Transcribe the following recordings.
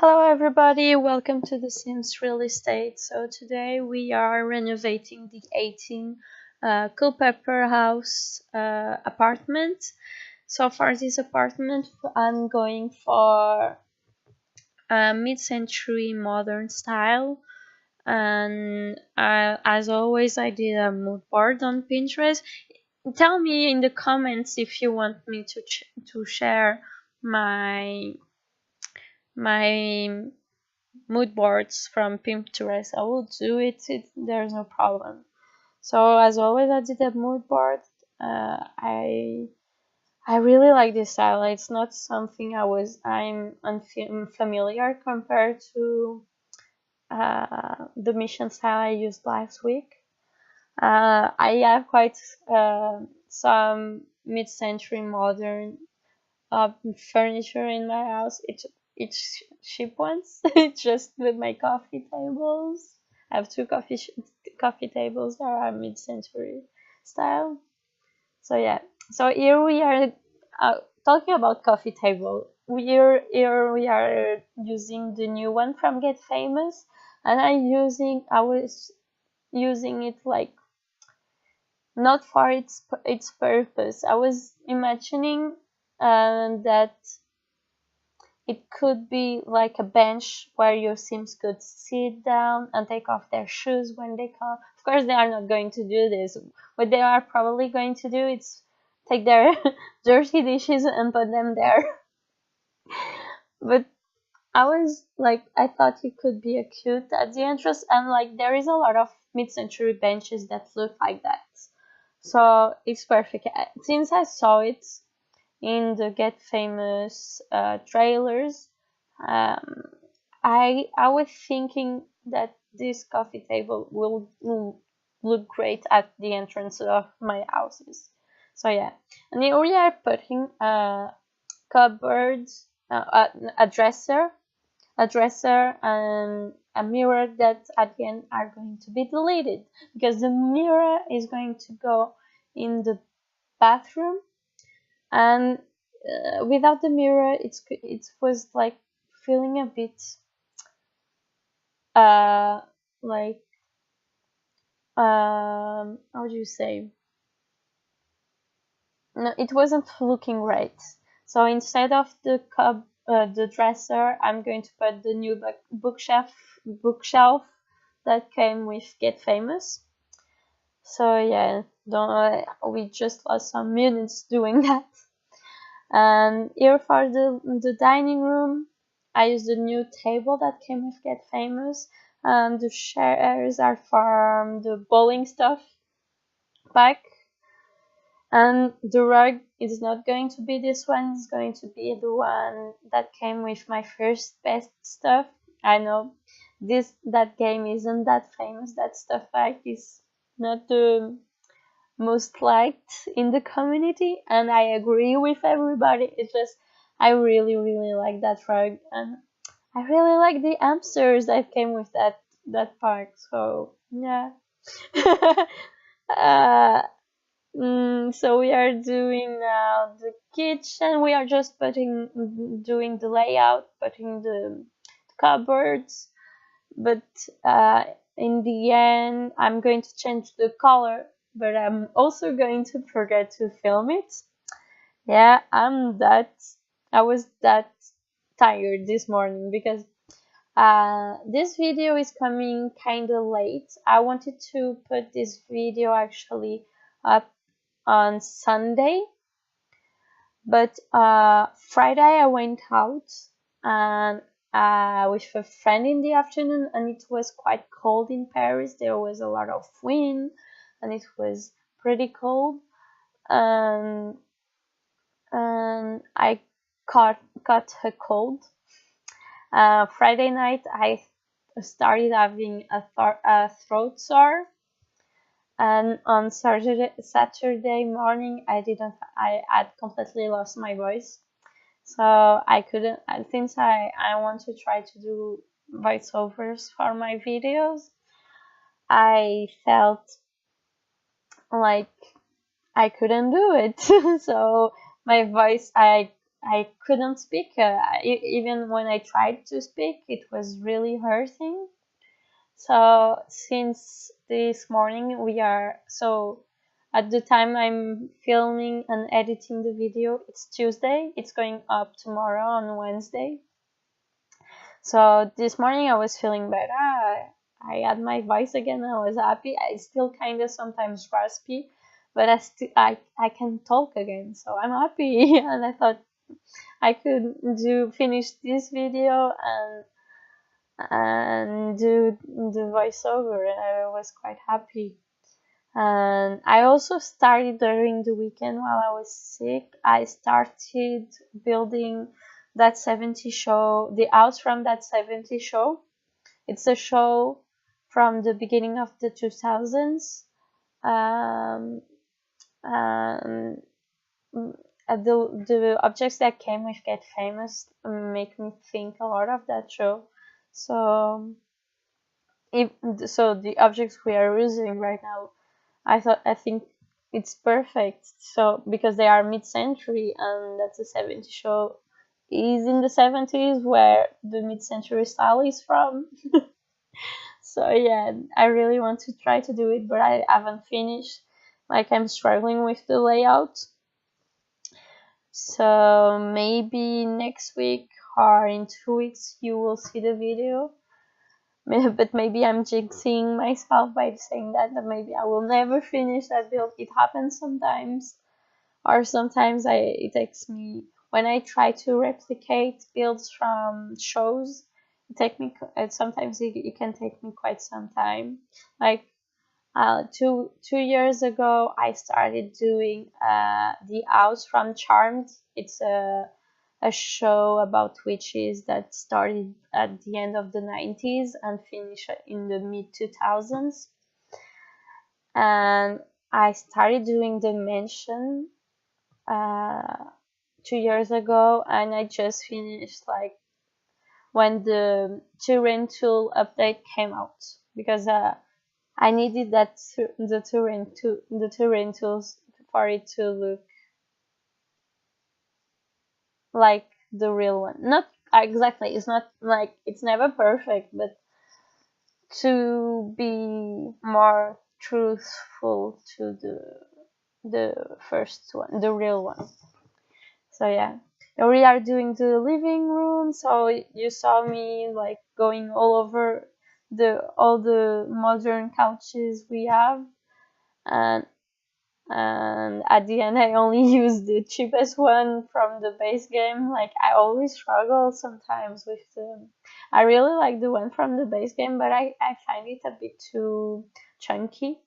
Hello everybody, welcome to The Sims Real Estate. So today we are renovating the 18 Culpepper House apartment. So for this apartment I'm going for a mid-century modern style, and as always I did a mood board on Pinterest. Tell me in the comments if you want me to share my mood boards from Pinterest. I will do it. There's no problem. So as always, I did a mood board. I really like this style. It's not something I'm unfamiliar compared to the mission style I used last week. I have quite some mid-century modern furniture in my house. It's cheap ones. It's just with my coffee tables. I have two coffee tables that are mid-century style. So yeah. So here we are talking about coffee table. Here we are using the new one from Get Famous, and I was using it like not for its purpose. I was imagining that it could be like a bench where your Sims could sit down and take off their shoes when they come. Of course, they are not going to do this. What they are probably going to do is take their dirty dishes and put them there. But I thought it could be a cute at the entrance, and like there is a lot of mid-century benches that look like that. So it's perfect. Since I saw it in the Get Famous trailers, I was thinking that this coffee table will look great at the entrance of my houses. So yeah, and here we are putting cupboards, a dresser, and a mirror that at the end are going to be deleted because the mirror is going to go in the bathroom, and without the mirror it was like feeling a bit like how do you say, no, it wasn't looking right. So instead of the dresser, I'm going to put the new bookshelf that came with Get Famous. So yeah, we just lost some minutes doing that. And here for the dining room, I used the new table that came with Get Famous, and the chairs are from the bowling stuff pack. And the rug is not going to be this one, it's going to be the one that came with my first best stuff. I know that game isn't that famous, that stuff pack is not the most liked in the community, and I agree with everybody. It's just I really like that rug, and I really like the hamsters that came with that park. So yeah. So we are doing now the kitchen. We are just doing the layout, putting the cupboards, but in the end I'm going to change the color, but I'm also going to forget to film it. Yeah, I was that tired this morning because this video is coming kind of late. I wanted to put this video actually up on Sunday, but Friday I went out and with a friend in the afternoon, and it was quite cold in Paris. There was a lot of wind and it was pretty cold, and I caught a cold. Friday night I started having a throat sore, and on Saturday morning I had completely lost my voice. So I couldn't, since I want to try to do voiceovers for my videos, I felt like I couldn't do it. So my voice, I I couldn't speak. Even when I tried to speak, it was really hurting. So since this morning we are so at the time I'm filming and editing the video, it's Tuesday. It's going up tomorrow on Wednesday. So this morning I was feeling better. I had my voice again. I was happy. I still kind of sometimes raspy, but I can talk again. So I'm happy. And I thought I could finish this video and do the voiceover, and I was quite happy. And I also started during the weekend while I was sick. I started building that 70 show, the house from that 70 show. It's a show from the beginning of the 2000s. Um, and the objects that came with Get Famous make me think a lot of that show. So the objects we are using right now, I think it's perfect. So because they are mid-century and that's a 70s show, is in the 70s where the mid-century style is from. So yeah, I really want to try to do it, but I haven't finished. Like I'm struggling with the layout. So maybe next week or in 2 weeks you will see the video. But maybe I'm jinxing myself by saying that maybe I will never finish that build. It happens sometimes, or sometimes it takes me when I try to replicate builds from shows. Sometimes it can take me quite some time. Like 2 years ago, I started doing the house from Charmed. It's a show about witches that started at the end of the 90s and finished in the mid 2000s. And I started doing the mansion 2 years ago, and I just finished like when the terrain tool update came out, because I needed the terrain tools for it to look like the real one. Not exactly. It's not like it's never perfect, but to be more truthful to the first one, the real one. So yeah, we are doing the living room. So you saw me like going all over all the modern couches we have, and at the end I only use the cheapest one from the base game. Like I always struggle sometimes with I really like the one from the base game, but I find it a bit too chunky.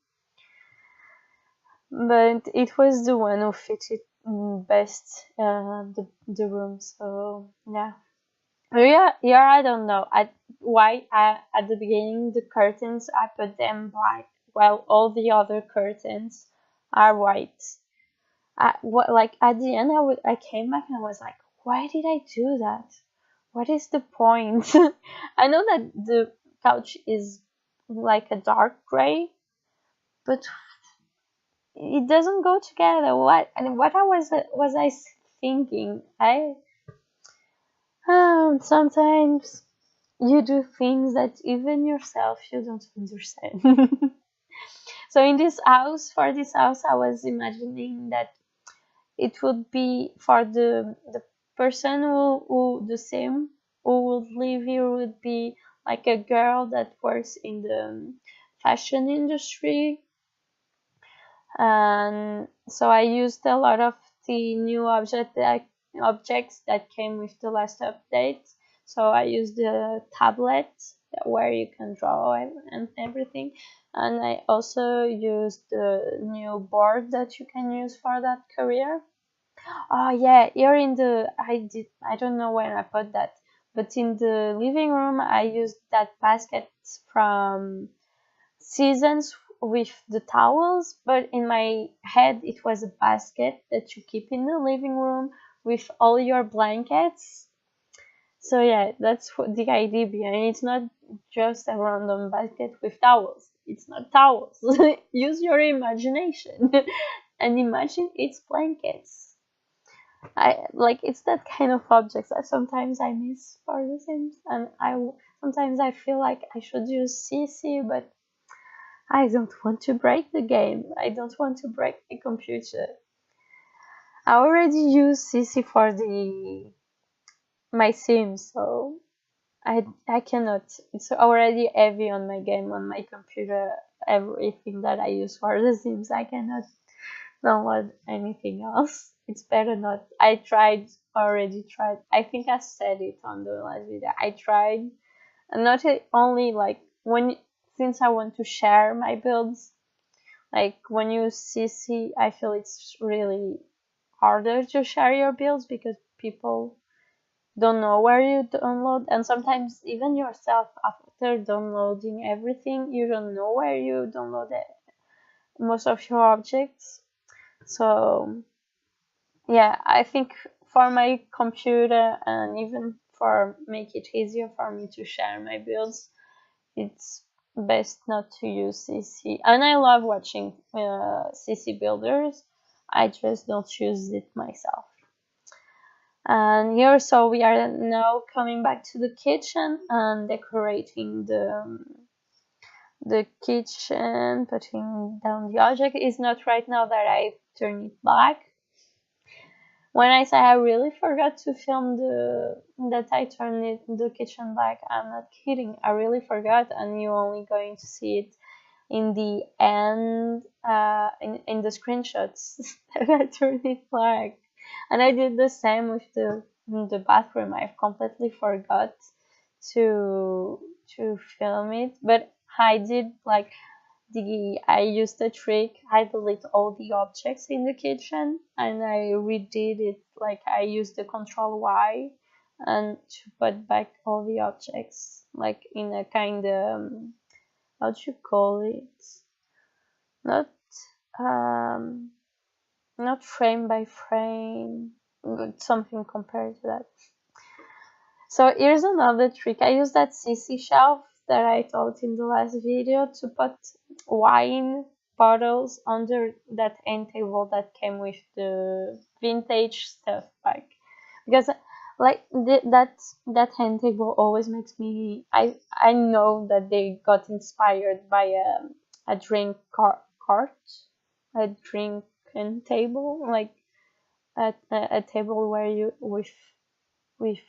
But it was the one who fitted best the room. So yeah. Yeah, I don't know why at the beginning the curtains I put them black while all the other curtains are white. Like at the end I came back and I was like, why did I do that? What is the point? I know that the couch is like a dark gray, but it doesn't go together. What I was I thinking? Sometimes you do things that even yourself you don't understand. So for this house, I was imagining that it would be for the person who the same who would live here would be like a girl that works in the fashion industry. And so I used a lot of the new objects that came with the last update. So I used the tablet where you can draw and everything, and I also used the new board that you can use for that career. Oh yeah, here in the I don't know where I put that, but in the living room I used that basket from Seasons with the towels, but in my head it was a basket that you keep in the living room with all your blankets. So yeah, that's what the idea behind. It's not just a random basket with towels. It's not towels. Use your imagination and imagine it's blankets. I like it's that kind of objects that sometimes I miss for the Sims, and sometimes I feel like I should use CC, but I don't want to break the game. I don't want to break the computer. I already use CC for the my Sims, so I cannot. It's already heavy on my game on my computer. Everything that I use for the Sims, I cannot download anything else. It's better not. I already tried. I think I said it on the last video. I tried, and not only like since I want to share my builds. Like when you CC, I feel it's really harder to share your builds because people don't know where you download, and sometimes even yourself after downloading everything, you don't know where you download most of your objects. So yeah, I think for my computer and even for make it easier for me to share my builds, it's best not to use CC. And I love watching CC builders. I just don't use it myself. And here, so we are now coming back to the kitchen and decorating the kitchen, putting down the object. It's not right now that I turn it black. When I say I really forgot to film that I turned the kitchen black, I'm not kidding. I really forgot, and you're only going to see it in the end, in the screenshots that I turned it black. And I did the same with the bathroom. I completely forgot to film it, but I did like I used the trick. I delete all the objects in the kitchen and I redid it. Like I used the Control Y and to put back all the objects, like in a kind of how do you call it? Not not frame by frame, but something compared to that. So here's another trick. I use that CC shelf that I taught in the last video to put wine bottles under that end table that came with the vintage stuff back, because like that end table always makes me I know that they got inspired by a drink cart, a drink and table, like a table where you with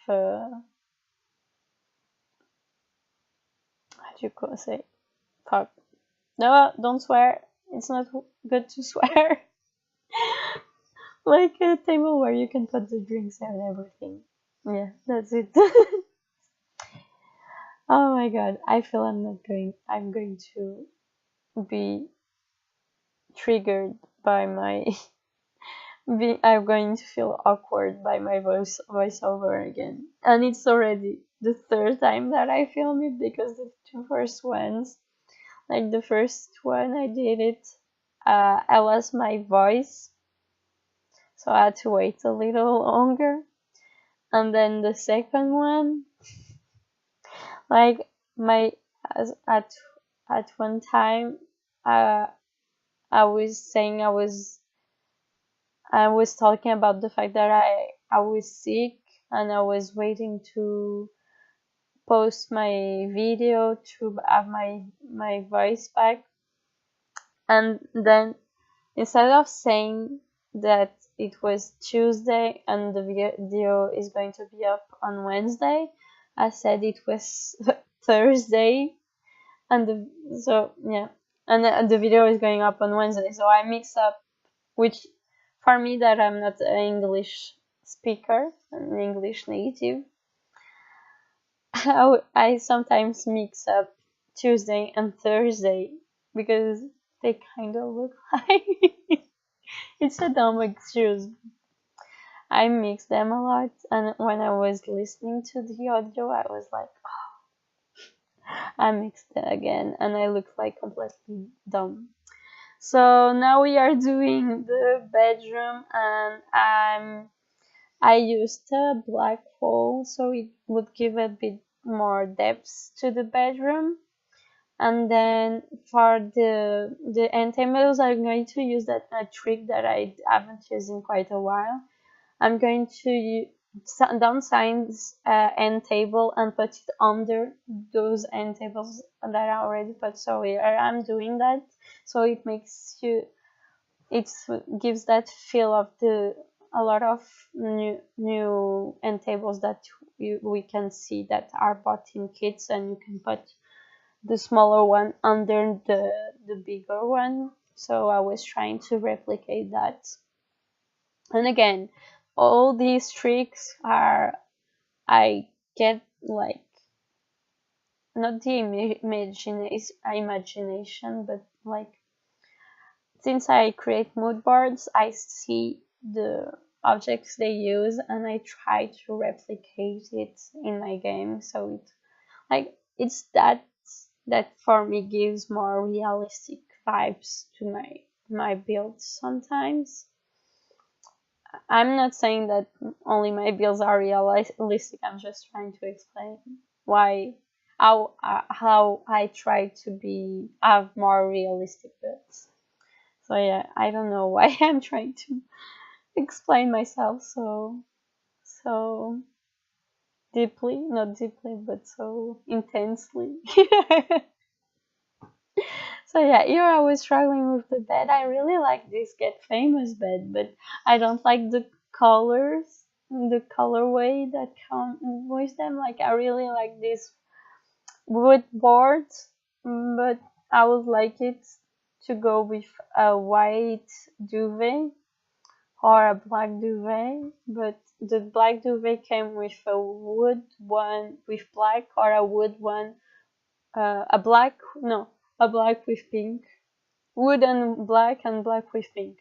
how do you say, fuck, no, don't swear, it's not good to swear. Like a table where you can put the drinks and everything. Yeah, that's it. Oh my god, I feel I'm going to be triggered by my I'm going to feel awkward by my voiceover again. And it's already the third time that I film it, because the two first ones, like the first one I did it, I lost my voice, so I had to wait a little longer. And then the second one, like at one time, uh, I was saying I was talking about the fact that I was sick and I was waiting to post my video to have my voice back, and then instead of saying that it was Tuesday and the video is going to be up on Wednesday, I said it was Thursday, and so yeah, and the video is going up on Wednesday. So I mix up, which for me that I'm not an English speaker, an English native, I sometimes mix up Tuesday and Thursday because they kind of look like. It's a dumb excuse. I mix them a lot, and when I was listening to the audio, I was like, oh, I mixed it again, and I look like completely dumb. So now we are doing the bedroom, and I used a black foil so it would give a bit more depth to the bedroom. And then for the end tables, I'm going to use that trick that I haven't used in quite a while. I'm going to downsize end table and put it under those end tables that I already put. So here I'm doing that, so it makes you, it gives that feel of a lot of new end tables that we can see that are bought in kits, and you can put the smaller one under the bigger one. So I was trying to replicate that. And again, all these tricks are, I get like, not the imagination, but like, since I create mood boards, I see the objects they use and I try to replicate it in my game. So it's that for me gives more realistic vibes to my builds sometimes. I'm not saying that only my builds are realistic. I'm just trying to explain why how I try to have more realistic builds. So yeah, I don't know why I'm trying to explain myself so deeply, not deeply, but so intensely. So yeah, here I was struggling with the bed. I really like this Get Famous bed, but I don't like the colors, the colorway that come with them. Like, I really like this wood board, but I would like it to go with a white duvet or a black duvet. But the black duvet came with a wood one with black, or a wood one, a black, no, a black with pink. Wood and black with pink.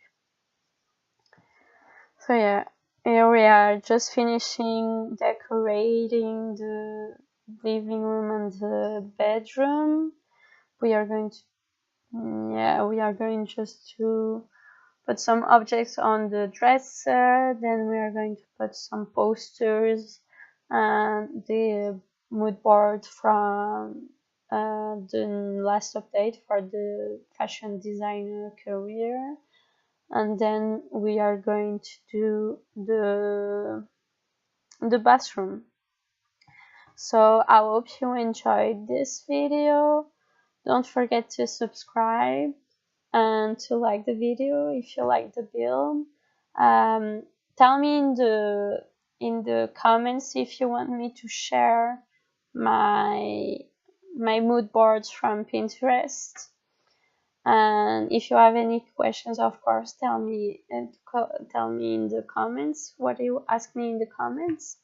So yeah, here we are just finishing decorating the living room and the bedroom. We are going to, yeah, we are going just to put some objects on the dresser. Then we are going to put some posters and the mood board from the last update for the fashion designer career. And then we are going to do the bathroom. So I hope you enjoyed this video. Don't forget to subscribe and to like the video if you like the build. Tell me in the comments if you want me to share my mood boards from Pinterest. And if you have any questions, of course, tell me in the comments. What you ask me in the comments.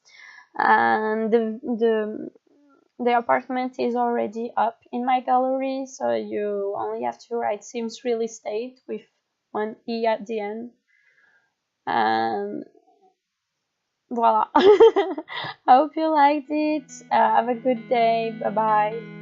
And the apartment is already up in my gallery, so you only have to write Sims Real Estate with one E at the end. And voila. I hope you liked it. Have a good day. Bye bye.